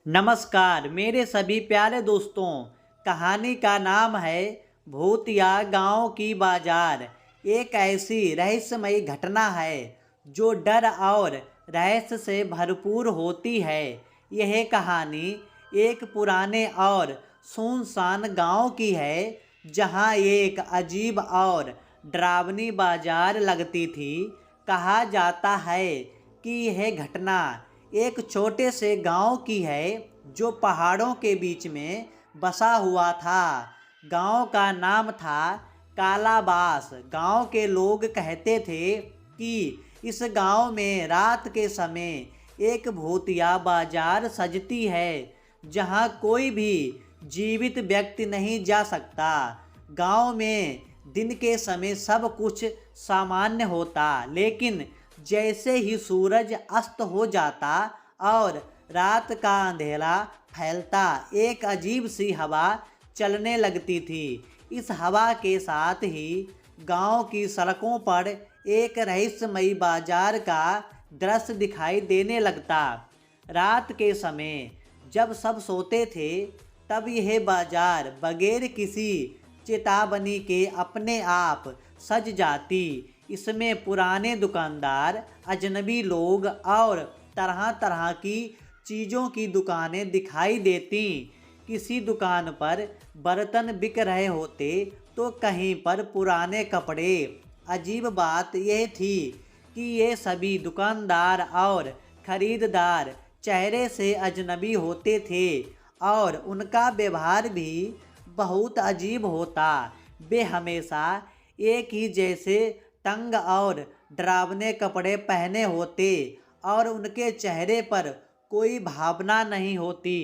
नमस्कार मेरे सभी प्यारे दोस्तों। कहानी का नाम है भूतिया गांव की बाजार। एक ऐसी रहस्यमयी घटना है जो डर और रहस्य से भरपूर होती है। यह कहानी एक पुराने और सुनसान गांव की है जहां एक अजीब और डरावनी बाजार लगती थी। कहा जाता है कि यह घटना एक छोटे से गांव की है जो पहाड़ों के बीच में बसा हुआ था। गांव का नाम था कालाबास। गांव के लोग कहते थे कि इस गांव में रात के समय एक भूतिया बाजार सजती है जहां कोई भी जीवित व्यक्ति नहीं जा सकता। गांव में दिन के समय सब कुछ सामान्य होता, लेकिन जैसे ही सूरज अस्त हो जाता और रात का अंधेरा फैलता, एक अजीब सी हवा चलने लगती थी। इस हवा के साथ ही गांव की सड़कों पर एक रहस्यमयी बाजार का दृश्य दिखाई देने लगता। रात के समय जब सब सोते थे, तब यह बाजार बगैर किसी चेतावनी के अपने आप सज जाती। इसमें पुराने दुकानदार, अजनबी लोग और तरह तरह की चीज़ों की दुकानें दिखाई देती। किसी दुकान पर बर्तन बिक रहे होते तो कहीं पर पुराने कपड़े। अजीब बात यह थी कि ये सभी दुकानदार और खरीदार चेहरे से अजनबी होते थे और उनका व्यवहार भी बहुत अजीब होता। वे हमेशा एक ही जैसे तंग और डरावने कपड़े पहने होते और उनके चेहरे पर कोई भावना नहीं होती।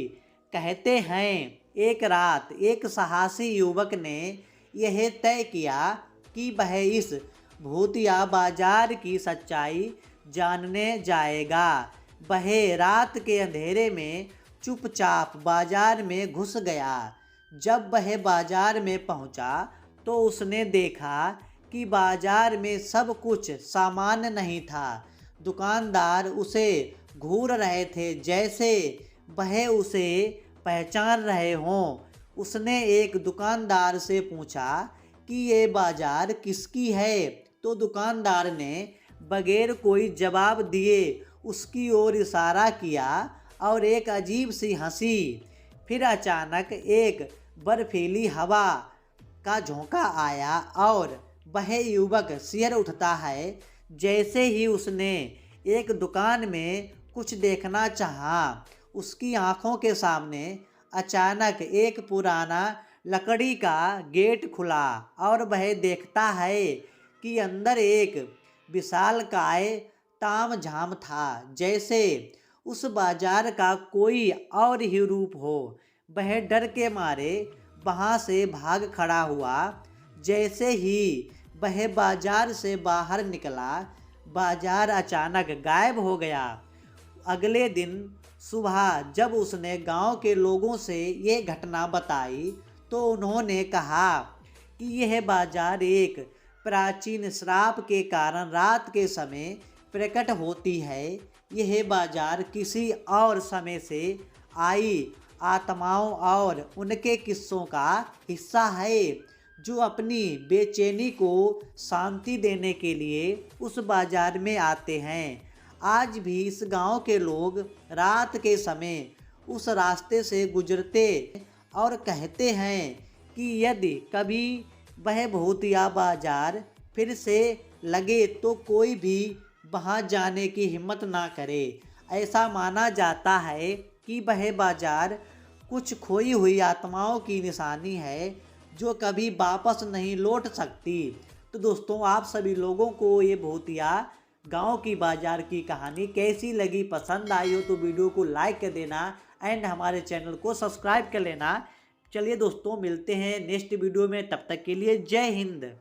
कहते हैं एक रात एक साहसी युवक ने यह तय किया कि वह इस भूतिया बाजार की सच्चाई जानने जाएगा। वह रात के अंधेरे में चुपचाप बाजार में घुस गया। जब वह बाजार में पहुंचा तो उसने देखा कि बाजार में सब कुछ सामान्य नहीं था। दुकानदार उसे घूर रहे थे जैसे वह उसे पहचान रहे हों। उसने एक दुकानदार से पूछा कि ये बाजार किसकी है, तो दुकानदार ने बगैर कोई जवाब दिए उसकी ओर इशारा किया और एक अजीब सी हंसी। फिर अचानक एक बर्फीली हवा का झोंका आया और वह युवक सिर उठता है जैसे ही उसने एक दुकान में कुछ देखना चाहा। उसकी आंखों के सामने अचानक एक पुराना लकड़ी का गेट खुला और वह देखता है कि अंदर एक विशालकाय तामझाम था, जैसे उस बाजार का कोई और ही रूप हो। वह डर के मारे वहाँ से भाग खड़ा हुआ। जैसे ही वह बाजार से बाहर निकला, बाजार अचानक गायब हो गया। अगले दिन सुबह जब उसने गांव के लोगों से ये घटना बताई तो उन्होंने कहा कि यह बाजार एक प्राचीन श्राप के कारण रात के समय प्रकट होती है। यह बाजार किसी और समय से आई आत्माओं और उनके किस्सों का हिस्सा है जो अपनी बेचैनी को शांति देने के लिए उस बाजार में आते हैं। आज भी इस गांव के लोग रात के समय उस रास्ते से गुजरते और कहते हैं कि यदि कभी वह भूतिया बाजार फिर से लगे तो कोई भी वहां जाने की हिम्मत ना करे। ऐसा माना जाता है कि वह बाजार कुछ खोई हुई आत्माओं की निशानी है जो कभी वापस नहीं लौट सकती। तो दोस्तों, आप सभी लोगों को ये भूतिया गांव की बाजार की कहानी कैसी लगी? पसंद आई हो तो वीडियो को लाइक कर देना एंड हमारे चैनल को सब्सक्राइब कर लेना। चलिए दोस्तों, मिलते हैं नेक्स्ट वीडियो में। तब तक के लिए जय हिंद।